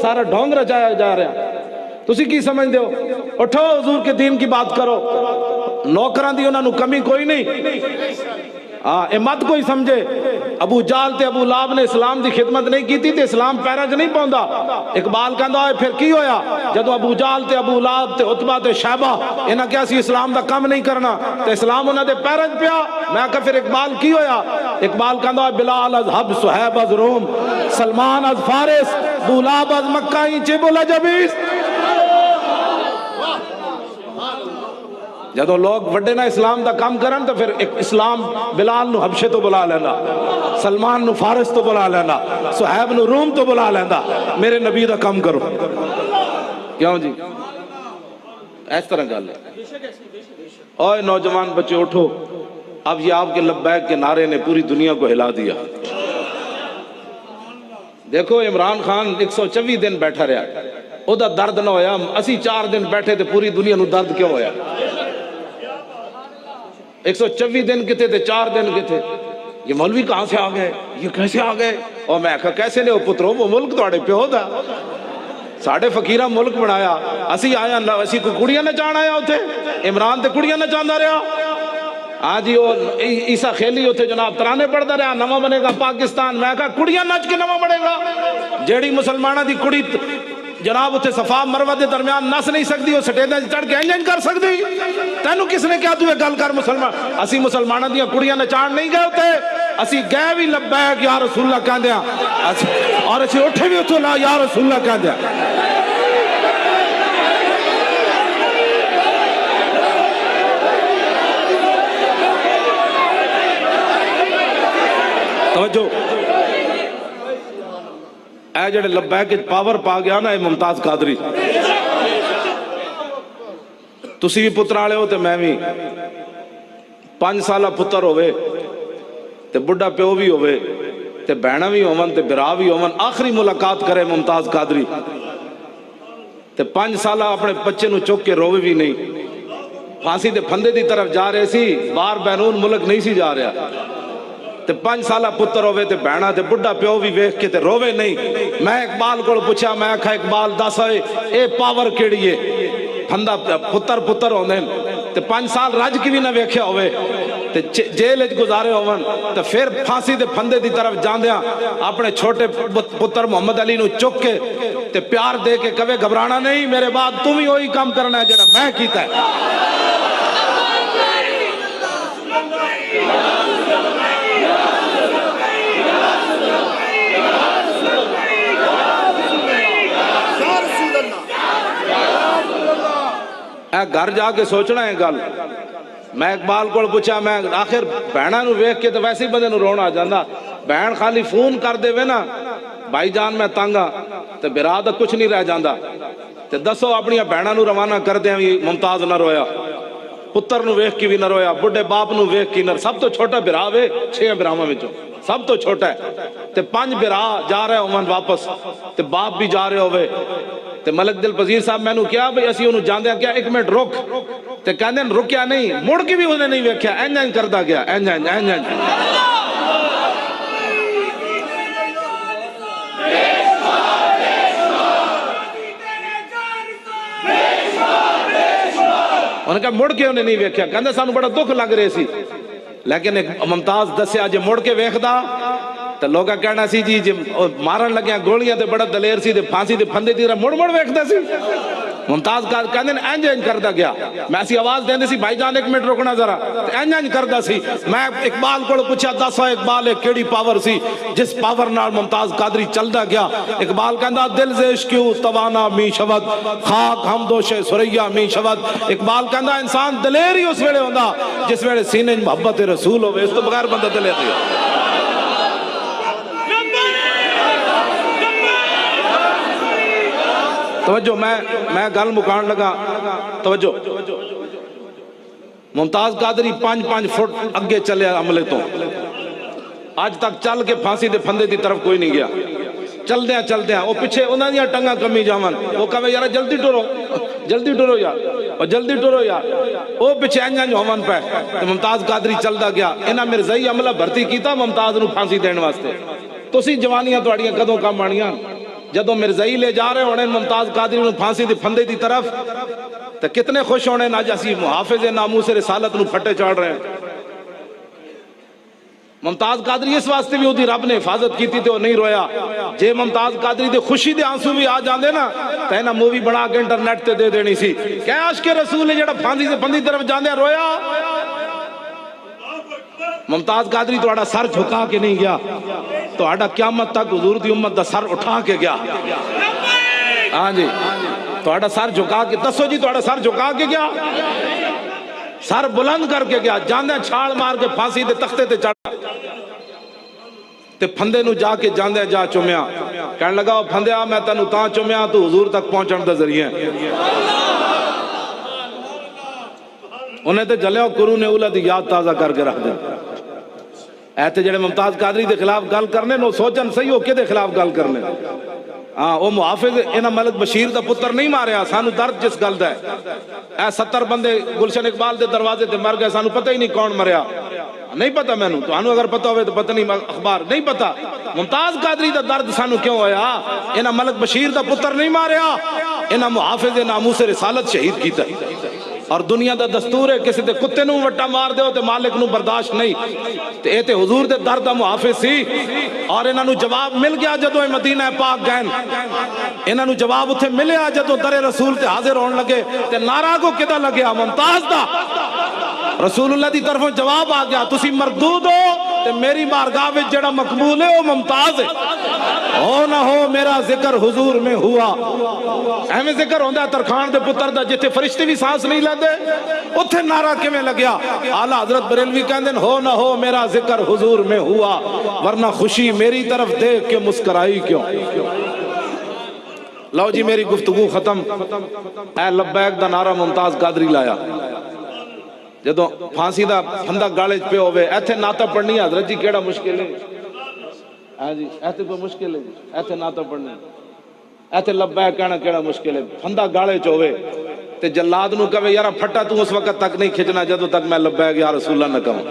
سارا ڈھونگ رچایا جا رہا. تسی کی سمجھ دیو؟ اٹھو حضور کے دین کی بات کرو. نوکران دی انہوں نے کمی کوئی نہیں. اے مت کوئی سمجھے ابو جال تے ابو لاب نے اسلام دی خدمت نہیں کی تھی تے اسلام پیرا چ نہیں پوندا. اقبال کہندا ہے پھر کی ہویا جدو ابو جال تے ابو لاب تے عتبہ تے شیبہ انہاں کیا سی اسلام دا کم نہیں کرنا تے اسلام انہاں دے پیرا چ پیا. میں کہا پھر اقبال کی ہویا؟ اقبال کہندا ہے بلال از حب صہیب از روم سلمان از فارس ابو لاب از مکہ چب العجبیس. جدو لوگ وڈے نا اسلام دا کام کرن تو پھر اسلام بلال نو حبشے تو بلا لینا, سلمان نو فارس تو بلا لینا, صہیب نو روم تو بلا لینا. میرے نبی دا کام کرو. کیوں جی اس طرح گل ہے. اوے نوجوان بچے اٹھو, اب یہ آپ کے لبیک کے نعرے نے پوری دنیا کو ہلا دیا. دیکھو عمران خان 124 دن بیٹھا رہا, او دا درد نہ ہویا. اسی 4 دن بیٹھے تھے, پوری دنیا نو درد کیوں ہویا؟ 124 دن کتے تھے, 4 دن کتے. یہ مولوی کہاں سے آ گئے, یہ کیسے آ گئے؟ اور میں کہا کیسے نے وہ پترو, وہ ملک تو آڑے پیو دا ساڑھے فقیرہ ملک بنایا. اسی آیا اسی کو کڑیاں نہ چاہنا آیا ہوتے, عمران تے کڑیاں نہ چاہنا رہا. ہاں جی وہ عیسیٰ خیلی ہوتے جناب ترانے پڑھتا رہا نواں بنے گا پاکستان. میں کہا کڑیاں نچ کے نواں بنے گا. جیڑی مسلمانہ دی کڑی جناب اتھے صفا مروہ دے درمیان نس نہیں سکتی, وہ سٹیدہ چڑھ کے انجن کر سکتی. تینو کس نے کیا توے گل کر مسلمان؟ اسی مسلمانہ دیا کڑیاں نچان نہیں گئے ہوتے, اسی گئے بھی لبیک یا رسول اللہ کہہ دیا, اور اسی اٹھے بھی اتھو لا یا رسول اللہ کہہ دیا. توجہ, اے جڑے لبیک پاور پا گیا نا, اے ممتاز قادری. تسی بھی پتر آلے ہو تے میں بھی 5 سالہ پتر ہوئے تے بڑھا پیو بھی ہوئے تے بہنہ بھی ہومن تے برا بھی ہومن. آخری ملاقات کرے ممتاز قادری تے 5 سالہ اپنے بچے نو چوک کے روے بھی نہیں. پھانسی تے پھندے دی طرف جا رہے سی, بار بینون ملک نہیں سی جا رہا. تے 5 سالہ پتر ہوئے تے بہنہ تے بڑھا پیو بھی ویکھ کے تے روے نہیں. میں اقبال کو پوچھا, میں کہا اقبال دس ہوئے اے پاور کیڑی ہے؟ پھندہ پتر ہوندے تے 5 سال رج کی بھی نہ ویکھیا ہوئے تے جیل اچ گزارے ہوون تے پھر پھانسی تے پھندے دی طرف جاندیاں اپنے چھوٹے پتر محمد علی نو چک کے تے پیار دے کے کبھی گھبرانا نہیں, میرے بعد تم ہی وہی کام کرنا ہے جڑا میں کیتا ہے. اے گھر جا کے سوچنا ہے گل. میں اقبال کو پوچھا, میں آخر بہنہ نو ویکھ کے تو ویسے ہی بندے نو رونا آ جاندا. بہن خالی فون کر دے وے نا بھائی جان میں تانگا تے برا دا کچھ نہیں رہ جاندا. تے دسو اپنی بہنہ نو روانہ کر دیں بھی ممتاز نہ رویا, پتر نو ویکھ کے بھی نہ رویا, بڑھے باپ نو ویکھ کے نہ. سب تو چھوٹا برا وے 6 براواں وچوں سب تو چھوٹا ہے تے 5 برا جا رہے ہومن واپس تے باپ بھی جا رہے ہوئے. تے ملک دل پذیر صاحب میں نو کیا بھئی اسی انہوں جاندے ہیں کیا 1 منٹ رک تے کہندے ہیں رکیا نہیں, مڑ کے بھی انہیں نہیں ویکھیا, اینجن کردہ گیا اینجن. انہوں نے کہا مڑ کے انہیں نہیں ویکھیا, کہندے سانو بڑا دکھ لگ رہے سی. لیکن ایک ممتاز دسیا جے مڑ کے ویکھدا تو لوگا کہنا سی جی مارن لگیا گولیاں تے بڑا دلیر سی تے پھانسی تے پھندے دی مڑ ویکھدا سی. ممتاز کہندے نے اینج کردا گیا. میں اسی آواز دیندے سی بھائی جان 1 منٹ رکنا ذرا, اینج کردا سی. میں اقبال کو پوچھا دسو اقبال کیڑی پاور سی جس پاور نال ممتاز قادری چلدا گیا؟ اقبال کہندا دل سے عشق توانا می شود خاک ہم دوش سریا می شود. اقبال کہندا انسان دلیر ہی اس ویلے ہوندا جس ویلے سینے محبت رسول ہوئے, اس تو بغیر بندہ دلیر نہیں ہو. توجہ, میں گل مکان لگا. توجہ, ممتاز قادری 5 فٹ اگے چلے عملے تو آج تک چل کے پھانسی دے پھندے دی طرف کوئی نہیں گیا. چل دیا وہ پیچھے انہاں دیا ٹنگا کمی جاون, وہ کہے یار جلدی ٹرو یار, اور جلدی ٹرو یار, وہ پیچھے انجن ہومن پہ. ممتاز قادری چلدا گیا. انہاں مرزائی عملہ بھرتی کیتا ممتاز نو پھانسی دین واسطے. تسی جوانیاں تواڈیاں کدوں کم آنیاں؟ جدو مرزائی لے جا رہے ہونے ممتاز قادری نو پھانسی دی پھندے دی طرف تو کتنے خوش ہونے نہ جیسی محافظ ناموس رسالت نو پھٹے چاڑ رہے ہیں. ممتاز قادری اس واسطے بھی ہوتی رب نے حفاظت کی تھی تو نہیں رویا. جے ممتاز قادری دے خوشی دے آنسو بھی آ جاندے نا تو اینا مووی بنا کے انٹرنیٹ تے دے دینی سی کہ عاشق رسول نے جڑا پھانسی سے پھندی طرف جاندے رویا. ممتاز قادری تو سر جھکا کے نہیں گیا, تو قیامت تک حضور دی امت دا سر اٹھا کے گیا. ہاں جی, تو سر جھکا کے دسو جی, تو سر جھکا کے گیا, سر بلند کر کے گیا. جاندے چھاڑ مار کے پھانسی دے تختے تے چڑھ تے پھندے نو جا کے جاندے جا چومیا. کہنے لگا پھندیا میں تینو تاں چومیا تو حضور تک پہنچن دا ذریعہ. انہیں تے جلیو کرو نے اولا دی یاد تازہ کر کے رکھ دیں. ایتے جڑے ممتاز قادری دے خلاف گل کرنے نو سوچن صحیح ہو کے دے خلاف گل کرنے. ہاں وہ محافظ انہاں ملک بشیر دا پتر نہیں ماریا, سانو درد جس گل دا ہے. اے 70 بندے گلشن اقبال دے دروازے تے مر گئے, سانو پتہ ہی نہیں کون مریا. نہیں پتا میں نو, تو انہوں اگر پتا ہوئے تو پتہ نہیں اخبار نہیں پتا. ممتاز قادری دا درد سانو کیوں ہویا؟ انہاں ملک بشیر دا پتر نہیں ماریا, انہاں محافظ ناموس رسالت شہید کیتا. اور دنیا دا دستور ہے کسی دے کتے نو وٹا مار دے ہو تے مالک نو برداشت نہیں. تے اے تے حضور دے درد دا محافظ سی, اور انہاں نو جواب مل گیا جدو مدینہ پاک گئن. انہاں نو جواب اتھے ملیا جدو در رسول تے حاضر ہون لگے. تے نعرہ کو کدا لگیا ممتاز دا, رسول اللہ دی طرفوں جواب آ گیا, تسی مردود ہو تے میری بارگاہ وچ جڑا مقبول ہے وہ ممتاز ہے. ہو نہ ہو میرا ذکر حضور میں ہوا. ایویں ذکر ہوندا ہے ترخان دے پتر دا جتھے فرشتے بھی سانس نہیں لیندے, اتھے نعرہ کیویں لگیا؟ اعلیٰ حضرت بریلوی کہندے ہو نہ ہو میرا ذکر حضور میں ہوا, ورنہ خوشی میری طرف دیکھ کے مسکرائی کیوں. لو جی میری گفتگو ختم. اے لبیک دا نعرہ ممتاز قادری لایا جدو پھانسی دا پھندا گالے پہ ہوئے. ایتھے ناتا پڑھنی حضرت جی کیڑا مشکل ہے؟ ہاں جی ایتھے پہ مشکل ہے, ایتھے ناتا پڑھنی, ایتھے لبیک کہنا کیڑا مشکل ہے؟ پھندا گالے چوے تے جلاد نو کہے یارا پھٹا تو اس وقت تک نہیں کھچنا جدو تک میں لبیک یا رسول اللہ نہ کہوں.